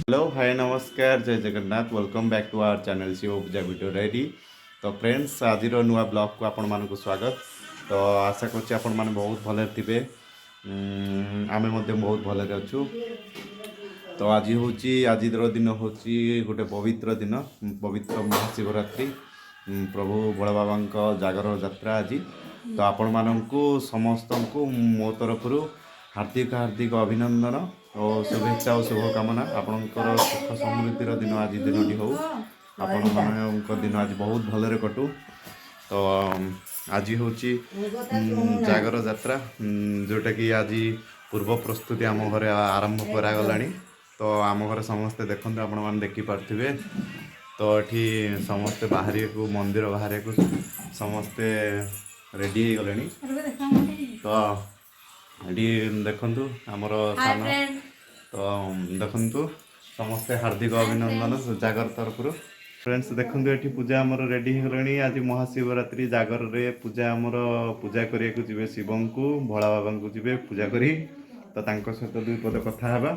Hello hi नमस्कार जय Jagannath welcome back to our channel Shiv puja video diary. तो फ्रेंड्स आज नुआ ब्लॉग को आपण मानक स्वागत। तो आशा करछि आपण माने बहुत भले थिबे। आमे मध्य बहुत भले अछु। तो आज होची आज दिन होची गोटे पवित्र दिन, पवित्र महाशिवरात्रि, प्रभु भोला बाबा जागर यात्रा आज। तो आपण मानकु समस्त को मो तरफ हार्दिक हार्दिक अभिनंदन और शुभेच्छा और शुभकामना। आपणकर सुख समृद्धि दिन आज दिन हो आपण मान दिन आज बहुत भलरे कटू। तो आज हूँ जागर यात्रा जोटा कि आज पूर्व प्रस्तुति आम घर आरंभ करागला। तो आम घर समस्ते देखते आपण मैंने देखिपे। तो ये समस्ते बाहर को मंदिर बाहर को समस्ते रेडी हो गले। तो ये देखु आमर सान तो देखु समस्ते हार्दिक अभिनंदन जागर तरफ। फ्रेंड्स देखु ये पूजा आमर रेडी हो गले। आज महाशिवरात्रि जागर रे पूजा आमर पूजा करिया को जिवे शिव को भोला बाबा को जिवे पूजा करी। तो तांको सहित दुई पद कथा हेबा।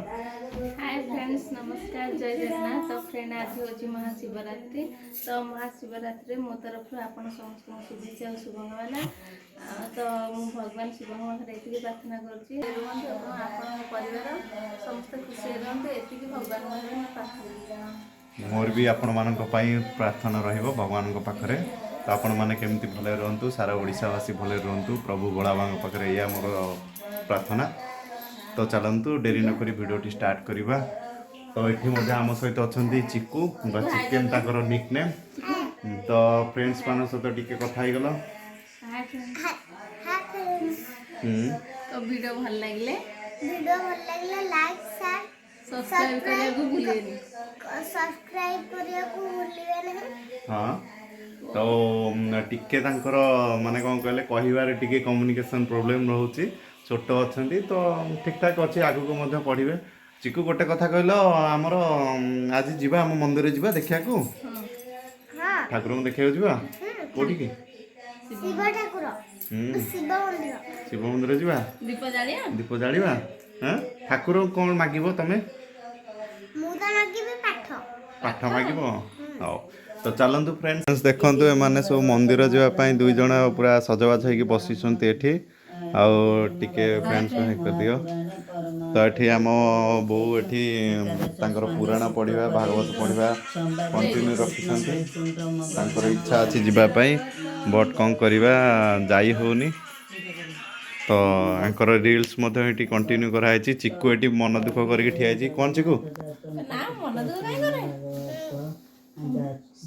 हाय फ्रेंड्स नमस्कार जय जगन्नाथ। तो फ्रेंड आज हूँ महाशिवरात्रि। तो महाशिवरात्रि मो तरफ आपन समस्त शुभेच्छा और शुभकामना। तो मु भगवान शिव पाखरे प्रार्थना करुँची परिवार समस्त खुशी रुहतु एति भगवान प्रार्थना। मोर भी आपण मान प्रार्थना रहिबो भगवान पाखरे। तो आपण मैंने केमती भले रुहतु, सारा ओडिशावासी भले रुहतु, प्रभु भोला बाबा पाखरे या मोर प्रार्थना। तो चलतु डेरी नक भिडियोटी स्टार्ट करवा। तो ये आम सहित अच्छा चिकू चिकेन ताकर निक नेम। तो फ्रेंड्स मान सहित टिके कथा गल। तो वीडियो भल लगे लाइक शेयर सब्सक्राइब करने को भूलिएनि। हाँ तो टिके तांकर माने कौन कहले कहिबार टिके कम्युनिकेशन प्रॉब्लम रोचे। छोट अच्छा तो ठीक ठाक अच्छे आगु को पढ़े। चिकू गोटे कथा कहल आमर आज जीवा आम मंदिर जीवा देखा को ठाकुर को देखा जीवा कोठी की शिव मंदिर जीवा दीप जालिबा। हाँ ठाकुर कौन मागिबो तमे पाठ मागिबो। हाँ तो चलतु फ्रेंड्स देखु एमाने सब मंदिर जावाई दुई जन पूरा सजबाज होगी बसिंट एठी आउ टिके फ्रेंड्स कर दियो। तो ये आम बो ये पुराण पढ़ा भागवत पढ़ा कंटिन्यू रखिंट इच्छा अच्छी जीवाई बट कौन करवा जाई होनी। तो आंकर रील्स ये कंटिन्यू कराई। चिकू ये मन दुख करके ठिया कौन चिकू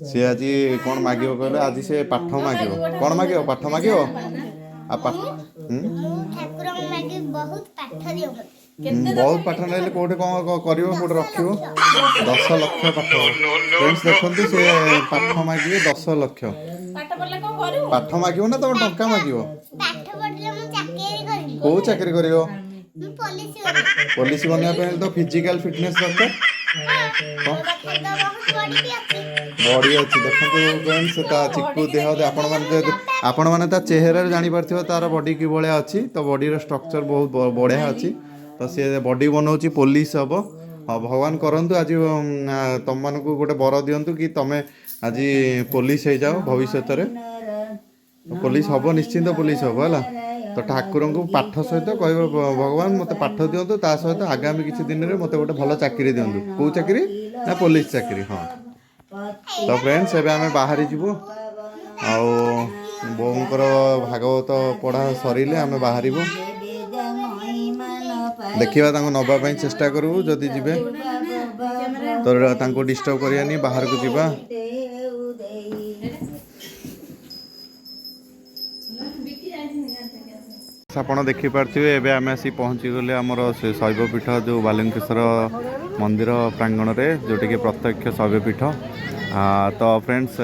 सी आज कौन मागिब कहले आज से पाठ मागिब कौन मागिब पाठ मागिब बहुत पाठ ना कौटे कौन कर रख 10 लाख पाठ। फ्रेंड्स देखते से पाठ मागे 10 लाख पाठ मागिब ना तुम टंका मागिब कौ चाकरी कर पुलिस बनवाई तो फिजिकल फिटनेस दरकार बॉडी अच्छी। देखो फ्रेंड्स चिकू देह आपण मैंने चेहरा जापर तार बॉडी कि भाया अच्छी। तो बॉडी स्ट्रक्चर बहुत बढ़िया अच्छी। तो सी बॉडी बनाऊँ पुलिस हम। हाँ भगवान करंतु आज तुम मान को गोटे बर दिंतु कि तुम आज पुलिस हो जाओ भविष्य में पुलिस हम निश्चिंत पुलिस हम है। तो ठाकुर को पाठ सहित कह भगवान मत पाठ दिंतु ता सहित आगामी किसी दिन में मत गोटे भल चाकरी दिंतु कौ चाकरी ना पुलिस चाकरी। हाँ तो फ्रेंड्स एबे आमे बाहरी जीवो आउ बोंकर भागवत पढ़ा सरिले आमे बाहरीबो देखिबा तांको नबा पई चेष्टा करू। जदि जीवे तो तांको डिस्टर्ब करियानी बाहर को जीवा। आपण देखि पार्थिबे एबे आमे आसी पहुंची गले हमर शैवपीठ जो बालुंकेश्वर मंदिर प्रांगण रे जोटी के प्रत्यक्ष शैवपीठ। तो फ्रेंड्स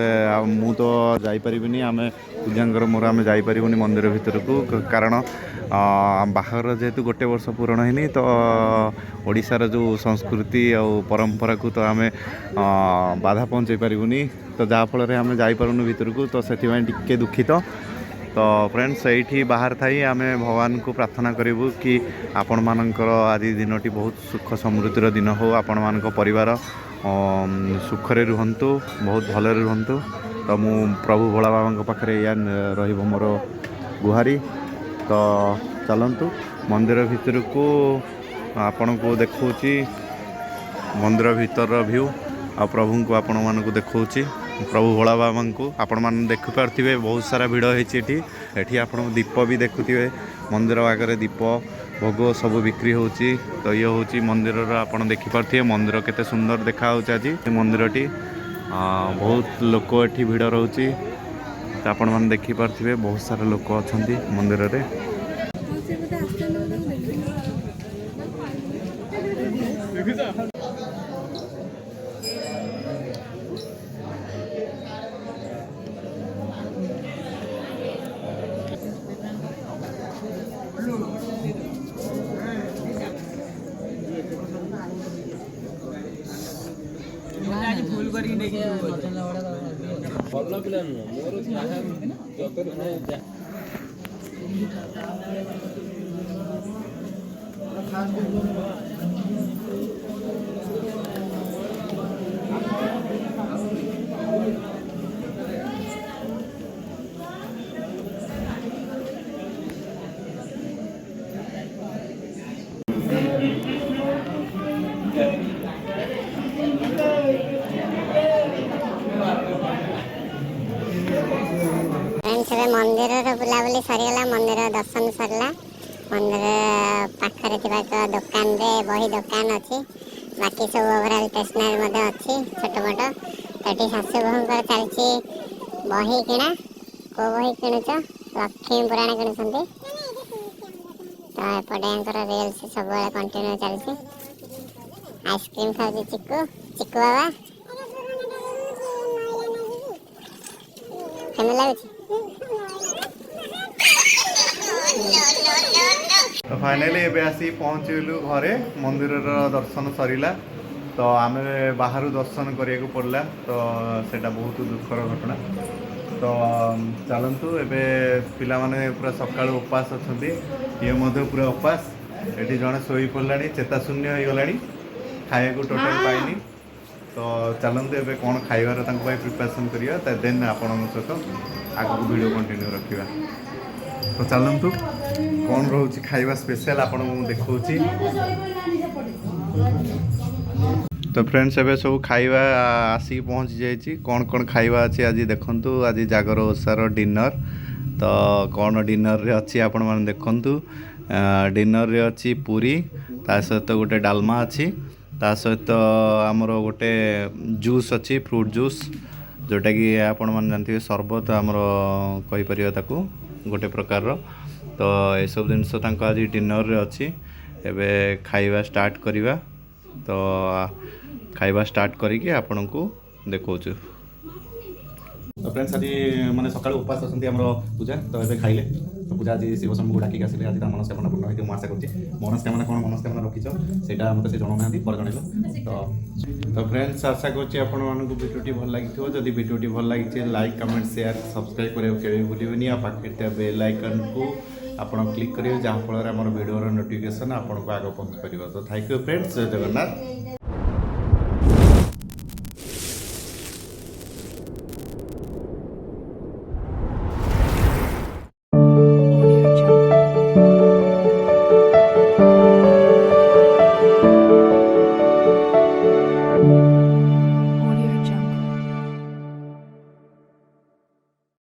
मु तो जापरिनी आम पूजांगर मोर आम जापरिबनी मंदिर भितर को कारण बाहर जेहेतु गोटे वर्ष पूरण है तो ओडिशार जो संस्कृति और परंपरा को तो आम बाधा पहुँचे पारूनी। तो जहाँफल आम जापरूँ भितर को तो से टिके दुखित। तो फ्रेंड्स ये बाहर थी आम भगवान को प्रार्थना करूँ कि आपण मानकर आज दिनटी बहुत सुख समृद्धिर दिन हो, आपण मान परिवार सुखरे रुहतु, बहुत भलरे रुहतु। तो मु प्रभु भोला बाबा पाखे या रही मोर गुहारी। तो चलतु मंदिर भितर को आपण को देखौची, मंदिर भीतर व्यू आ प्रभु को आपण मान को देखौची, प्रभु भोला बाबा को आपण मान देखि पार्थिबे। बहुत सारा भिड़ होइछि एठी आपण दीप भी देखुथिबे, मंदिर आगे दीप भोग सब बिक्री होची। तो ये होची मंदिर आपण देखि पार्थिबे, मंदिर केते सुंदर देखा होची। आज मंदिरटी बहुत लोक एठी भिड़ रहउची, तो आपण मान देखि पार्थिबे बहुत सारा लोक अछंती मंदिर रे। मंदिर बुलाबुली सरीगला, मंदिर दर्शन सरला। मंदिर पाखरे दुकान रे बही दुकान अच्छी, बाकी सब ओवरऑल स्टेशनरी अच्छी छोट मोट। तो शाशु बहुर चलती बही किणा, को बही किणुच? लक्ष्मी पुराण किणुंट। तो एपटे रिल्स सब कंटिन्यू चलती। आइसक्रीम खाऊ चिक्कू, चिक्कू बाबा केमी लगुच? तो फाइनाली एबे आसी पहुँचलु घरे, मंदिर दर्शन सरीला। तो आम बाहर दर्शन करिया पड़ला, तो सेटा बहुत दुखर घटना। तो चलतु एबे पिला माने पूरा सकाळ उपास अछंती, ये मध्य पूरा उपास। एठी जणे सोई पड़लानी, चेता शून्य हो गलानी, खाया को टोटल पाइनी। तो चलतु एबे कोन खाइबार तांको पाई प्रिपरेशन करिया, देन आपन सहित आगु वीडियो कंटिन्यू रखिबा। तो चलतु कौन रोचे खाइबा स्पेशल आपन देखौची। तो फ्रेंड्स एबे सब खाइबा आसी पहुँच जाइए। कौन कौन खाइबा अच्छी आज देखंतु। आज जागर ओसार डिनर। तो कौन डिनर रे अच्छी आपण माने देखंतु। डिनर रे अच्छी पूरी, ता सहित गोटे डालमा अच्छी, ता सहित आमर गोटे जूस अच्छी, फ्रूट जूस, जोटा कि आपण माने जानथिबे शरबत आमर कहि परिबा ताकू गोटे प्रकार रो। तो ये सब जिनस आज डिनर रे अच्छी। एबे खाइबा स्टार्ट करिबा। तो खाइबा स्टार्ट करिके आपण को देखौछु। तो फ्रेंड्स आज माने सकाळ उपास असंती हमरो पूजा। तो एबे खाइले, तो पूजा आज शिव शंभु डाकी आसिले। आज मनस्कामना पूर्ण होइते मु आशा करछि। मनस्कामना कोन मनस्कामना रखिछो सेटा मते से जणौ नांदी पर जणैलो। तो फ्रेंड्स आशा करछि आपण मानकु वीडियोटी भल लागिथिबो। जदि वीडियोटी भल लागिछि लाइक कमेंट शेयर सब्सक्राइब करियो केबे भूलिबेनी। आ पाखे बेल आइकन को आपण क्लिक करियो, जहाँ फल हमर वीडियो नोटिफिकेशन आपण को आगे पहुँच पारिबो। तो थैंक यू फ्रेंड्स, जय जगन्नाथ।